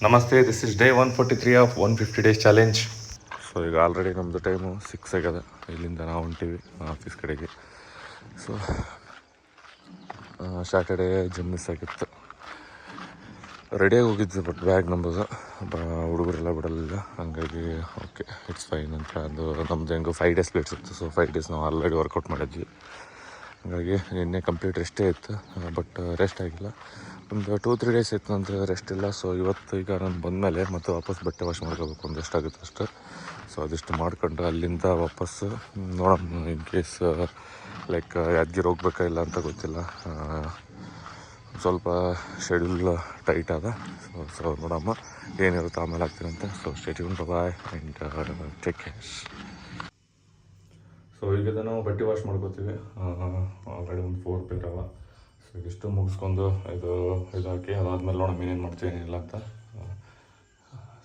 ನಮಸ್ತೆ, this is day 143 of 150 days challenge. So ಈಗ already ನಮ್ಮದು ಟೈಮು 6 ಆಗ್ಯದ. ಇಲ್ಲಿಂದ ನಾವು ಹೊಂಟೀವಿ ಆಫೀಸ್ ಕಡೆಗೆ. ಸೊ ಸ್ಯಾಟರ್ಡೇ ಜಿಮ್ ಮಿಸ್ ಆಗಿತ್ತು. ರೆಡಿಯಾಗಿ ಹೋಗಿದ್ದೆ, ಬಟ್ ಬ್ಯಾಗ್ ನಂಬೋದು ಹುಡುಗರೆಲ್ಲ ಬಿಡಲಿಲ್ಲ. ಹಂಗಾಗಿ ಓಕೆ, ಇಟ್ಸ್ ಫೈನ್ ಅಂತ. ಅದು ನಮ್ಮದು ಹೆಂಗೋ 5 ಡೇಸ್ ಪ್ಲೇಟ್ಸ್ ಇತ್ತು. ಸೊ 5 ಡೇಸ್ ನಾವು ಆಲ್ರೆಡಿ ವರ್ಕೌಟ್ ಮಾಡಿದ್ವಿ. ಹಾಗಾಗಿ ನಿನ್ನೆ ಕಂಪ್ಲೀಟ್ ರೆಸ್ಟೇ ಇತ್ತು, ಬಟ್ ರೆಸ್ಟ್ ಆಗಿಲ್ಲ. ಒಂದು 2-3 ಡೇಸ್ ಇತ್ತು ನಂತರ ರೆಸ್ಟ್ ಇಲ್ಲ. ಸೊ ಇವತ್ತು ಈಗ ನಾನು ಬಂದಮೇಲೆ ಮತ್ತೆ ವಾಪಸ್ ಬಟ್ಟೆ ವಾಶ್ ಮಾಡ್ಕೋಬೇಕು, ಒಂದು ಎಷ್ಟಾಗುತ್ತೆ ಅಷ್ಟು. ಸೊ ಅದಿಷ್ಟು ಮಾಡ್ಕೊಂಡು ಅಲ್ಲಿಂದ ವಾಪಸ್ಸು ನೋಡೋಣ. ಇನ್ ಕೇಸ್ ಲೈಕ್ ಯಾದಗಿರಿ ಹೋಗ್ಬೇಕಾ ಇಲ್ಲ ಅಂತ ಗೊತ್ತಿಲ್ಲ. ಸ್ವಲ್ಪ ಶೆಡ್ಯೂಲ್ ಟೈಟ್ ಅದ. ಸೊ ನೋಡಮ್ಮ ಏನಿರುತ್ತೆ ಆಮೇಲೆ ಆಗ್ತೀನಂತೆ. So stay tune, bye and take care. So ಈಗ ನಾವು ಬಟ್ಟೆ ವಾಶ್ ಮಾಡ್ಕೋತೀವಿ. ಆಲ್ರೆಡಿ ಒಂದು 4 ಪೇರ್ ಅವ. ಸೊ ಇದಿಷ್ಟು ಮುಗಿಸ್ಕೊಂಡು ಇದಾಕಿ ಅದಾದ್ಮೇಲೆ ನೋಡೋಣ ಏನೇನು ಮಾಡ್ತೀವಿ ಏನಿಲ್ಲ ಅಂತ.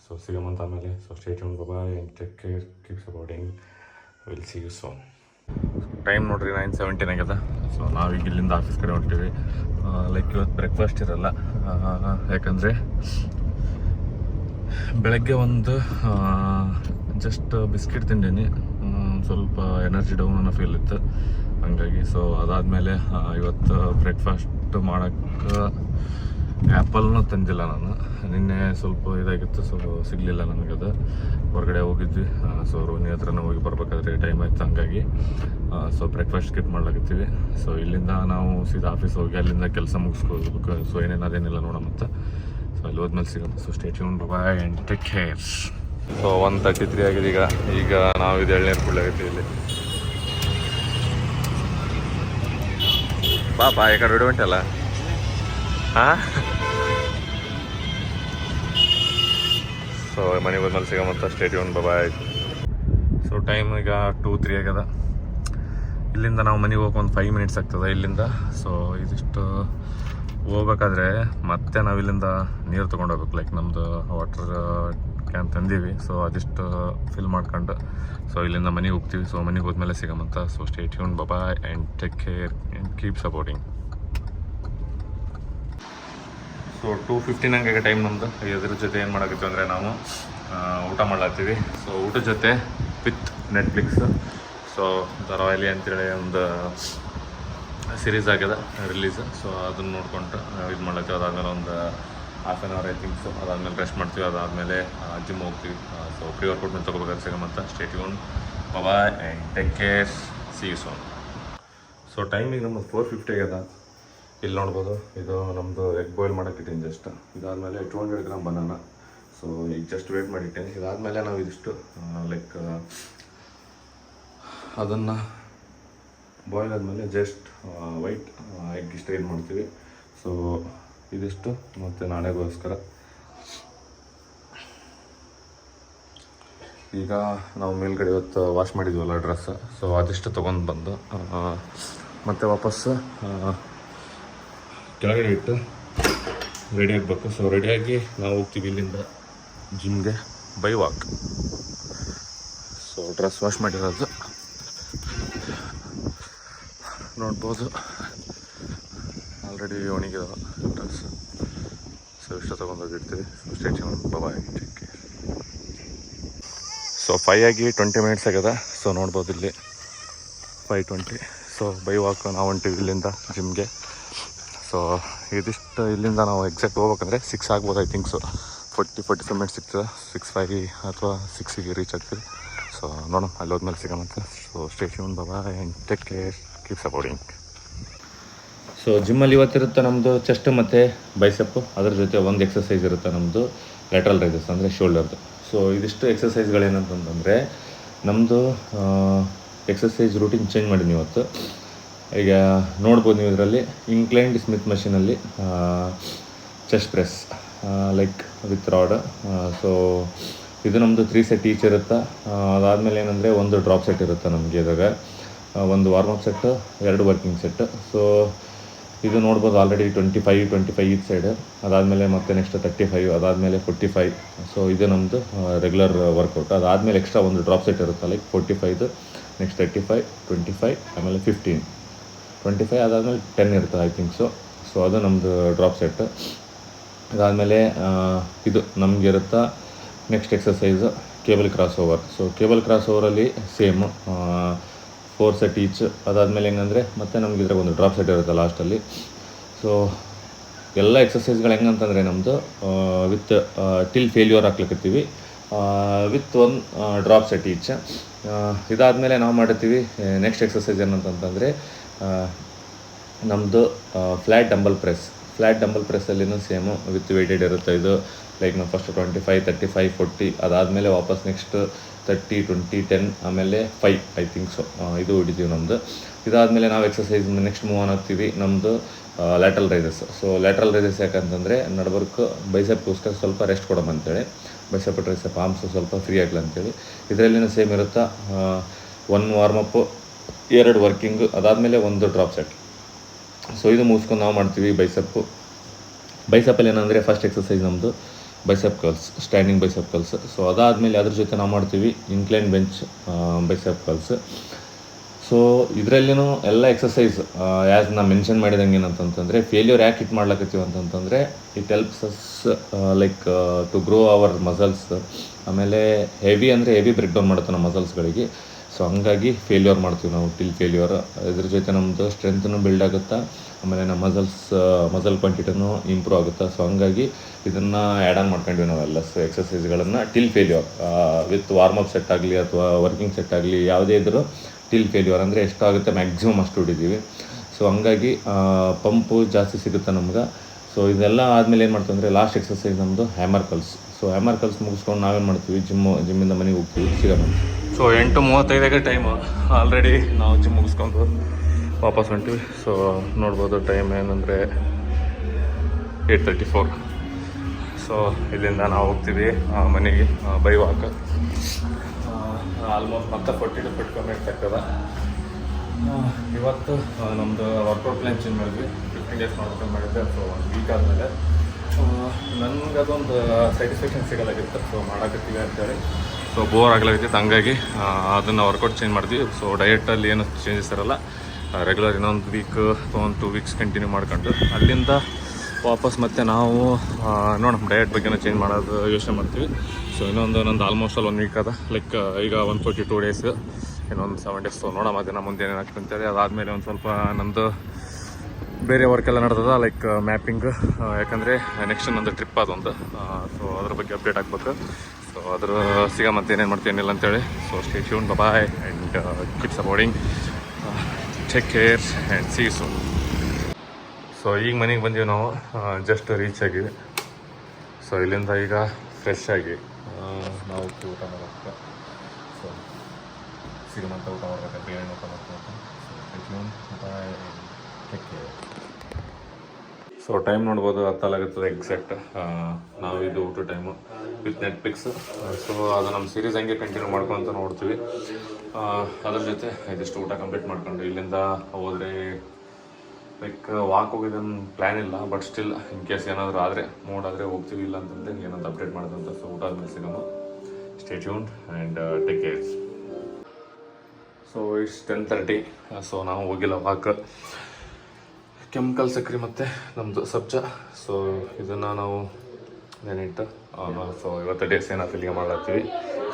ಸೊ ಸಿಗಮಂತ ಆಮೇಲೆ. So stay tune, bye and take care, keep supporting, will see you soon. Time ನೋಡ್ರಿ 9:17 ಆಗ್ಯದ. ಸೊ ನಾವೀಗ ಇಲ್ಲಿಂದ ಆಫೀಸ್ ಕಡೆ ಹೊಂಟೀವಿ. ಲೈಕ್ ಇವತ್ತು ಬ್ರೇಕ್ಫಾಸ್ಟ್ ಇರಲ್ಲ, ಯಾಕಂದರೆ ಬೆಳಗ್ಗೆ ಒಂದು ಜಸ್ಟ್ ಬಿಸ್ಕಿಟ್ ತಿಂಡೀನಿ. ಸ್ವಲ್ಪ ಎನರ್ಜಿ ಡೌನ್ ಅನ್ನೋ ಫೀಲ್ ಇತ್ತು, ಹಂಗಾಗಿ. ಸೊ ಅದಾದಮೇಲೆ ಇವತ್ತು ಬ್ರೇಕ್ಫಾಸ್ಟ್ ಮಾಡೋಕ್ಕೆ ಆ್ಯಪಲ್ನೂ ತಂದಿಲ್ಲ ನಾನು. ನಿನ್ನೆ ಸ್ವಲ್ಪ ಇದಾಗಿತ್ತು, ಸೊ ಸಿಗಲಿಲ್ಲ ನನಗದು. ಹೊರಗಡೆ ಹೋಗಿದ್ವಿ. ಸೊ ರೋನಿ ಹತ್ರನೂ ಹೋಗಿ ಬರ್ಬೇಕಾದ್ರೆ ಟೈಮ್ ಆಯ್ತು, ಹಂಗಾಗಿ ಸೊ ಬ್ರೇಕ್ಫಾಸ್ಟ್ ಸ್ಕಿಪ್ ಮಾಡ್ಲಾಕತ್ತೀವಿ. ಸೊ ಇಲ್ಲಿಂದ ನಾವು ಸೀದಾ ಆಫೀಸ್ ಹೋಗಿ ಅಲ್ಲಿಂದ ಕೆಲಸ ಮುಗಿಸ್ಕೋಬೇಕು. ಸೊ ಏನೇನು ಅದೇನಿಲ್ಲ ನೋಡೋಣ ಮತ್ತು. ಸೊ ಅಲ್ಲಿ ಹೋದ್ಮೇಲೆ ಸಿಗೋಣ. So stay tune, bye and take care. So 1:33 ಆಗಿದೆ ಈಗ ನಾವು ಇದು ಎಳ್ನೀರು ಕುಡ್ಲಾಗತ್ತೀವಿ ಇಲ್ಲಿ. ಪಾಪ ಈ ಕಡೆ ಹೊಂಟಲ್ಲ. ಹಾಂ, ಸೊ ಮನೆಗೆ ಹೋದ್ಮೇಲೆ ಸಿಗೋಮಂತ. ಸ್ಟೇ ಟ್ಯೂನ್, ಬಾಯ್. ಸೊ ಟೈಮ್ ಈಗ 2:03 ಆಗ್ಯದ. ಇಲ್ಲಿಂದ ನಾವು ಮನೆಗೆ ಹೋಗಿ ಒಂದು 5 ಮಿನಿಟ್ಸ್ ಆಗ್ತದೆ ಇಲ್ಲಿಂದ. ಸೊ ಇದಿಷ್ಟು ಹೋಗ್ಬೇಕಾದ್ರೆ ಮತ್ತೆ ನಾವು ಇಲ್ಲಿಂದ ನೀರು ತೊಗೊಂಡು ಹೋಗ್ಬೇಕು. ಲೈಕ್ ನಮ್ಮದು ವಾಟರ್ ಕ್ಯಾನ್ ತಂದೀವಿ. ಸೊ ಅದಿಷ್ಟು ಫಿಲ್ ಮಾಡ್ಕೊಂಡು ಸೊ ಇಲ್ಲಿಂದ ಮನೆಗೆ ಹೋಗ್ತೀವಿ. ಸೊ ಮನೆಗೆ ಹೋದ್ಮೇಲೆ ಸಿಗಮಂತ. So stay tune, bye and take care and keep supporting. So 2:15 ಹಂಗೆ ಟೈಮ್ ನಮ್ಮದು. ಇದ್ರ ಜೊತೆ ಏನು ಮಾಡಾಕತ್ತೀವಿ ಅಂದರೆ ನಾವು ಊಟ ಮಾಡ್ಲಾಗ್ತೀವಿ. ಸೊ ಊಟದ ಜೊತೆ ವಿತ್ ನೆಟ್ಫ್ಲಿಕ್ಸ್. ಸೊ ಧಾರಾವಾಹಿ ಅಂತೇಳಿ ಒಂದು ಸೀರೀಸ್ ಆಗ್ಯದ ರಿಲೀಸ್. ಸೊ ಅದನ್ನು ನೋಡ್ಕೊಂಡು ಇದು ಮಾಡ್ಲಾಗ್ತೀವಿ. ಅದಾದಮೇಲೆ ಒಂದು half an hour I think. So ಅದಾದಮೇಲೆ ರೆಸ್ಟ್ ಮಾಡ್ತೀವಿ. ಅದಾದಮೇಲೆ ಜಿಮ್ ಹೋಗ್ತೀವಿ. ಸೊ ಪ್ರೀ ವರ್ಕೌಟ್ ಮೇಲೆ ತೊಗೋಬೇಕಾದ್ರೆ ಸಿಗಮಂತ. Stay tune, bye and take care, see you soon. So ಟೈಮಿಗೆ ನಮ್ಮದು 4:50 ಆಗ್ಯದ. ಇಲ್ಲಿ ನೋಡ್ಬೋದು, ಇದು ನಮ್ಮದು ಎಗ್ ಬಾಯ್ಲ್ ಮಾಡೋಕ್ಕಿಟ್ಟಿನಿ ಜಸ್ಟ್. ಇದಾದಮೇಲೆ 200 ಗ್ರಾಮ್ ಬನಾನ. ಸೊ ಈಗ ಜಸ್ಟ್ ವೇಟ್ ಮಾಡಿಟ್ಟೇನೆ. ಇದಾದಮೇಲೆ ನಾವು ಇದಿಷ್ಟು ಲೈಕ್ ಅದನ್ನು ಬಾಯ್ಲ್ ಆದಮೇಲೆ ಜಸ್ಟ್ ವೈಟ್ ಎಗ್ ಇಷ್ಟ ಏನು ಮಾಡ್ತೀವಿ. ಸೊ ಇದಿಷ್ಟು ಮತ್ತು ನಾಳೆಗೋಸ್ಕರ. ಈಗ ನಾವು ಮೇಲ್ಗಡೆ ಇವತ್ತು ವಾಶ್ ಮಾಡಿದ್ವಲ್ಲ ಡ್ರೆಸ್. ಸೊ ಅದಿಷ್ಟು ತೊಗೊಂಡು ಬಂದು ಮತ್ತು ವಾಪಸ್ಸು ಕೆಳಗಡೆ ಇಟ್ಟು ರೆಡಿ ಆಗಬೇಕು. ಸೊ ರೆಡಿಯಾಗಿ ನಾವು ಹೋಗ್ತೀವಿ ಇಲ್ಲಿಂದ ಜಿಮ್ಗೆ by walk. So dress wash ಮಾಡಿರೋದು ನೋಡ್ಬೋದು, ಆಲ್ರೆಡಿ ಒಣಗಿದಾವ ಡ್ರೆಸ್. ಸೊ ಇಷ್ಟ ತೊಗೊಂಡೋಗಿರ್ತೀವಿ. So stay tune, bye take care. So 5 ಆಗಿ 20 ಮಿನಿಟ್ಸ್ ಆಗ್ಯದ. ಸೊ ನೋಡ್ಬೋದು ಇಲ್ಲಿ 5:20. ಸೊ ಬೈ ವಾಕ್ ನಾವು ಹೊಂಟೀವಿ ಇಲ್ಲಿಂದ ಜಿಮ್ಗೆ. ಸೊ ಇದಿಷ್ಟು ಇಲ್ಲಿಂದ ನಾವು ಎಕ್ಸಾಕ್ಟ್ ಹೋಗ್ಬೇಕಂದ್ರೆ 6 ಆಗ್ಬೋದು ಐ ಥಿಂಕ್. ಸೊ 45 ಮಿನಿಟ್ಸ್ ಸಿಗ್ತದೆ. 6:05 ಅಥವಾ 6ಗೆ ರೀಚ್ ಆಗ್ತೀವಿ. ಸೊ ನೋಡೋಣ ಅಲ್ಲಿ ಹೋದ್ಮೇಲೆ ಸಿಗೋಮಂತ. So stay tune, bye and take care, keep supporting. So ಜಿಮ್ಮಲ್ಲಿ ಇವತ್ತಿರುತ್ತೆ ನಮ್ಮದು ಚೆಸ್ಟ್ ಮತ್ತು ಬೈಸೆಪ್ಪು. ಅದ್ರ ಜೊತೆ ಒಂದು ಎಕ್ಸಸೈಸ್ ಇರುತ್ತೆ ನಮ್ಮದು ಲ್ಯಾಟ್ರಲ್ ರೈಸಸ್, ಅಂದರೆ ಶೋಲ್ಡರ್ದು. ಸೊ ಇದಿಷ್ಟು ಎಕ್ಸಸೈಸ್ಗಳೇನಂತಂದರೆ ನಮ್ಮದು ಎಕ್ಸಸೈಸ್ ರೂಟೀನ್ ಚೇಂಜ್ ಮಾಡೀನಿ ಇವತ್ತು. ಈಗ ನೋಡ್ಬೋದು ನೀವು ಇದರಲ್ಲಿ ಇನ್ಕ್ಲೈನ್ಡ್ ಸ್ಮಿತ್ ಮಷೀನಲ್ಲಿ chest press like with rod. So ಇದು ನಮ್ಮದು 3 ಸೆಟ್ ಈಚ್ ಇರುತ್ತೆ. ಅದಾದಮೇಲೆ ಏನಂದರೆ ಒಂದು ಡ್ರಾಪ್ ಸೆಟ್ ಇರುತ್ತೆ ನಮಗೆ. ಇದಾಗ ಒಂದು warm up set, 2 working set. So ಇದು ನೋಡ್ಬೋದು ಆಲ್ರೆಡಿ 25 ಈಚ್ ಸೈಡ್. ಅದಾದಮೇಲೆ ಮತ್ತೆ ನೆಕ್ಸ್ಟ್ 35, ಅದಾದಮೇಲೆ 45. ಸೊ ಇದು ನಮ್ಮದು ರೆಗ್ಯುಲರ್ ವರ್ಕೌಟ್. ಅದಾದಮೇಲೆ ಎಕ್ಸ್ಟ್ರಾ ಒಂದು ಡ್ರಾಪ್ ಸೆಟ್ ಇರುತ್ತೆ ಲೈಕ್ 45, ನೆಕ್ಸ್ಟ್ 35, 25, ಆಮೇಲೆ 15, 25 ಅದಾದಮೇಲೆ 10 ಇರ್ತದೆ ಐ ಥಿಂಕ್. ಸೊ ಅದು ನಮ್ಮದು ಡ್ರಾಪ್ ಸೆಟ್. ಅದಾದಮೇಲೆ ಇದು ನಮಗಿರುತ್ತಾ next exercise cable cross over. So cable cross ಓವರಲ್ಲಿ ಸೇಮ್ 4 ಸೆಟ್ ಈಚ್. ಅದಾದಮೇಲೆ ಹೆಂಗಂದರೆ ಮತ್ತೆ ನಮ್ಗೆ ಇದ್ರಾಗ ಒಂದು ಡ್ರಾಪ್ ಸೆಟ್ ಇರುತ್ತೆ ಲಾಸ್ಟಲ್ಲಿ. ಸೊ ಎಲ್ಲ ಎಕ್ಸಸೈಸ್ಗಳು ಹೆಂಗಂತಂದರೆ ನಮ್ಮದು ವಿತ್ ಟಿಲ್ ಫೇಲ್ಯೂರ್ ಹಾಕ್ಲಿಕ್ಕತ್ತೀವಿ ವಿತ್ 1 ಡ್ರಾಪ್ ಸೆಟ್ ಈಚ್. ಇದಾದಮೇಲೆ ನಾವು ಮಾಡಿರ್ತೀವಿ ನೆಕ್ಸ್ಟ್ ಎಕ್ಸಸೈಸ್ ಏನಂತಂತಂದರೆ ನಮ್ಮದು ಫ್ಲ್ಯಾಟ್ ಡಂಬಲ್ ಪ್ರೆಸ್ಸಲ್ಲಿನೂ ಸೇಮು ವಿತ್ ವೇಟೆಡ್ ಇರುತ್ತೆ. ಇದು ಲೈಕ್ ನಾವು ಫಸ್ಟ್ 25, 35, 40, ಅದಾದಮೇಲೆ ವಾಪಸ್ ನೆಕ್ಸ್ಟ್ 30, 20, 10, ಆಮೇಲೆ 5 ಐ ಥಿಂಕ್ ಸೊ ಇದು ಹೊಡಿತೀವಿ ನಮ್ಮದು. ಇದಾದಮೇಲೆ ನಾವು ಎಕ್ಸಸೈಸ್ ನೆಕ್ಸ್ಟ್ ಮೂವ್ ಆನ್ ಆಗ್ತೀವಿ ನಮ್ಮದು lateral raises. So lateral raises ಯಾಕಂತಂದರೆ ನಡ್ಬರ್ಕ್ ಬೈಸೆಪ್ಗೋಸ್ಕರ ಸ್ವಲ್ಪ ರೆಸ್ಟ್ ಕೊಡೋಣ ಅಂತೇಳಿ, ಬೈಸೆಪ್ ಟ್ರೈಸೆಪ್ ಆರ್ಮ್ಸ್ ಸ್ವಲ್ಪ ಫ್ರೀ ಆಗಲಿ ಅಂತೇಳಿ. ಇದರಲ್ಲಿನೂ ಸೇಮ್ ಇರುತ್ತಾ 1 ವಾರ್ಮಪ್ಪು, 2 ವರ್ಕಿಂಗು, ಅದಾದಮೇಲೆ 1 ಡ್ರಾಪ್ ಸೆಟ್. ಸೊ ಇದು ಮುಗಿಸ್ಕೊಂಡು ನಾವು ಮಾಡ್ತೀವಿ ಬೈಸೆಪ್ಪಲ್ಲಿ ಏನಂದರೆ ಫಸ್ಟ್ ಎಕ್ಸಸೈಸ್ ನಮ್ಮದು bicep curls, standing bicep curls. So ಅದಾದಮೇಲೆ ಅದ್ರ ಜೊತೆ ನಾವು ಮಾಡ್ತೀವಿ incline bench bicep curls. So ಇದರಲ್ಲಿನೂ ಎಲ್ಲ ಎಕ್ಸಸೈಸ್ ಆ್ಯಸ್ ನಾನು ಮೆನ್ಷನ್ ಮಾಡಿದಂಗೆ ಏನಂತಂತಂದರೆ ಫೇಲ್ಯೂರ್ ಯಾಕೆ ಹಿಟ್ ಮಾಡ್ಲಕತ್ತೀವಿ ಅಂತಂತಂದರೆ it helps us like to grow our muscles. ಆಮೇಲೆ ಹೆವಿ ಬ್ರೇಕ್ ಡೌನ್ ಮಾಡುತ್ತೆ ನಮ್ಮ ಮಸಲ್ಸ್ಗಳಿಗೆ. ಸೊ ಹಂಗಾಗಿ ಫೇಲ್ಯೂರ್ ಮಾಡ್ತೀವಿ ನಾವು ಟಿಲ್ ಫೇಲ್ಯೂರ್. ಇದ್ರ ಜೊತೆ ನಮ್ಮದು ಸ್ಟ್ರೆಂತ್ನೂ ಬಿಲ್ಡ್ ಆಗುತ್ತೆ, ಆಮೇಲೆ ನಮ್ಮ ಮಸಲ್ ಕ್ವಾಂಟಿಟಿನೂ ಇಂಪ್ರೂವ್ ಆಗುತ್ತೆ. ಸೊ ಹಂಗಾಗಿ ಇದನ್ನು ಆ್ಯಡ್ ಆನ್ ಮಾಡ್ಕೊಂಡ್ವಿ ನಾವೆಲ್ಲ ಎಕ್ಸಸೈಸ್ಗಳನ್ನು till failure with warm up set ಆಗಲಿ ಅಥವಾ ವರ್ಕಿಂಗ್ ಸೆಟ್ ಆಗಲಿ ಯಾವುದೇ ಇದ್ದರೂ ಟಿಲ್ ಫೇಲ್ಯೂರ್ ಅಂದರೆ ಎಷ್ಟಾಗುತ್ತೆ ಮ್ಯಾಕ್ಸಿಮಮ್ ಅಷ್ಟು ಹೊಡಿತೀವಿ. ಸೊ ಹಂಗಾಗಿ ಪಂಪು ಜಾಸ್ತಿ ಸಿಗುತ್ತೆ ನಮ್ಗೆ. ಸೊ ಇದೆಲ್ಲ ಆದಮೇಲೆ ಏನು ಮಾಡ್ತೀವಿ ಅಂದರೆ ಲಾಸ್ಟ್ ಎಕ್ಸಸೈಸ್ ನಮ್ಮದು ಹ್ಯಾಮರ್ ಕಲ್ಸ್. ಸೊ ಹ್ಯಾಮರ್ ಕಲ್ಸ್ ಮುಗಿಸ್ಕೊಂಡು ನಾವೇನು ಮಾಡ್ತೀವಿ ಜಿಮ್ಮಿಂದ ಮನೆಗೆ ಹೋಗ್ತೀವಿ ಸಿಗೋಣ. So 8:35 time. ಆಲ್ರೆಡಿ ನಾವು ಜಿಮ್ ಮುಗಿಸ್ಕೊಂಡು ವಾಪಸ್ ಹೊಂಟಿವಿ. ಸೊ ನೋಡ್ಬೋದು ಟೈಮ್ ಏನಂದರೆ 8:34. ಸೊ ಇಲ್ಲಿಂದ ನಾವು ಹೋಗ್ತೀವಿ ಮನೆಗೆ ಬೈ ವಾಕ್. ಆಲ್ಮೋಸ್ಟ್ ಮತ್ತೆ 40 to 50 ಮಿನಿಟ್ಸ್ ಆಗ್ತದೆ. ಇವತ್ತು ನಮ್ಮದು ವರ್ಕೌಟ್ ಪ್ಲ್ಯಾನ್ ಚೇಂಜ್ ಮಾಡಿದ್ವಿ. 15 ಡೇಸ್ ಮಾಡ್ಕೊಂಡು ಮಾಡಿದ್ದೆ. ಸೊ 1 ವೀಕ್ ಆದಮೇಲೆ ನನಗೆ ಅದೊಂದು ಸ್ಯಾಟಿಸ್ಫ್ಯಾಕ್ಷನ್ ಸಿಗೋದಾಗಿತ್ತು. ಸೊ ಮಾಡಾಕತ್ತೀವಿ ಅಂತೇಳಿ ಸೊ ಬೋರ್ ಆಗ್ಲಾಗಿತ್ತು. ಹಂಗಾಗಿ ಅದನ್ನು ವರ್ಕೌಟ್ ಚೇಂಜ್ ಮಾಡಿದ್ವಿ. ಸೊ ಡಯಟಲ್ಲಿ ಏನು ಚೇಂಜಸ್ ಇರೋಲ್ಲ, ರೆಗ್ಯುಲರ್ ಇನ್ನೊಂದು ವೀಕ್ ಅಥವಾ 2 ವೀಕ್ಸ್ ಕಂಟಿನ್ಯೂ ಮಾಡ್ಕೊಂಡು ಅಲ್ಲಿಂದ ವಾಪಸ್ ಮತ್ತೆ ನಾವು ನೋಡೋಣ ಡಯಟ್ ಬಗ್ಗೆನೂ ಚೇಂಜ್ ಮಾಡೋದು ಯೋಚನೆ ಮಾಡ್ತೀವಿ. ಸೊ ನಂದು ಆಲ್ಮೋಸ್ಟ್ 1 ವೀಕ್ ಅದ, ಲೈಕ್ ಈಗ 142 ಡೇಸ್, ಇನ್ನೊಂದು 7 ಡೇಸ್. ಸೊ ನೋಡೋಣ ಅದನ್ನು ಮುಂದೆ ಏನಾಗ್ತದೆ ಅಂತೇಳಿ. ಅದಾದಮೇಲೆ ಒಂದು ಸ್ವಲ್ಪ ನಂದು ಬೇರೆ ವರ್ಕೆಲ್ಲ ನಡೆದದ, ಲೈಕ್ ಮ್ಯಾಪಿಂಗ್. ಯಾಕಂದರೆ ನೆಕ್ಸ್ಟ್ ನಂದು ಟ್ರಿಪ್ ಅದೊಂದು. ಸೊ ಅದ್ರ ಬಗ್ಗೆ ಅಪ್ಡೇಟ್ ಆಗ್ಬೇಕು. ಸೊ ಅದ್ರ ಸಿಗ ಮತ್ತೆ ಏನೇನು ಮಾಡ್ತೀವಿ ಏನಿಲ್ಲ ಅಂತೇಳಿ. So stay tuned, bye and keep supporting, take care and see you soon. So ಈಗ ಮನೆಗೆ ಬಂದೀವಿ ನಾವು, ಜಸ್ಟ್ ರೀಚ್ ಆಗಿವಿ. ಸೊ ಇಲ್ಲಿಂದ ಈಗ ಫ್ರೆಶ್ ಆಗಿ ನಾವು ಊಟ ಮಾಡೋಕ್ಕೆ. ಸೊ ಸಿಗಮಂತ ಊಟ ಮಾಡ್ಬೇಕು, ಬಿರಿಯಾನಿ ಊಟ ಮಾಡ್ಬೇಕು. So bye, take care. So time ನೋಡ್ಬೋದು 10 ಎಕ್ಸಾಕ್ಟ್. ನಾವು ಇದು ಊಟ ಟೈಮು ವಿತ್ ನೆಟ್ಫ್ಲಿಕ್ಸ್. ಸೊ ಅದು ನಮ್ಮ ಸೀರೀಸ್ ಹಂಗೆ ಕಂಟಿನ್ಯೂ ಮಾಡ್ಕೊತ ನೋಡ್ತೀವಿ. ಅದ್ರ ಜೊತೆ ಇದಿಷ್ಟು ಊಟ ಕಂಪ್ಲೀಟ್ ಮಾಡ್ಕೊಂಡು ಇಲ್ಲಿಂದ ಹೋದರೆ ಲೈಕ್ ವಾಕ್ ಹೋಗಿದ್ದನ್ನು ಪ್ಲ್ಯಾನ್ ಇಲ್ಲ, ಬಟ್ ಸ್ಟಿಲ್ ಇನ್ ಕೇಸ್ ಏನಾದರೂ ಆದರೆ ಮೂಡಾದರೆ ಹೋಗ್ತೀವಿ. ಇಲ್ಲ ಅಂತಂದರೆ ಏನಾದ್ರು ಅಪ್ಡೇಟ್ ಮಾಡೋದಂತ. ಸೊ ಊಟ ಆದಮೇಲೆ ಸಿಗೋಣ. Stay tuned and take care. So it's 10:30. So ನಾವು ಹೋಗಿಲ್ಲ ವಾಕ್. ಕೆಮಿಕಲ್ ಸಕ್ಕರೆ ಮತ್ತು ನಮ್ಮದು ಸಬ್ಜಾ. ಸೊ ಇದನ್ನು ನಾವು ನೆನಿಟ್ಟು ಸೊ ಇವತ್ತು ಡೇಸ್ ಏನಾದ್ರು ಇಲ್ಲಿಗೆ ಮಾಡ್ಲಾಗ್ತೀವಿ.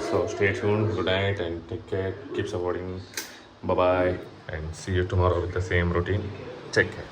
So stay tuned, good night and take care, keep supporting, bye and see you tomorrow with the same routine. Take care.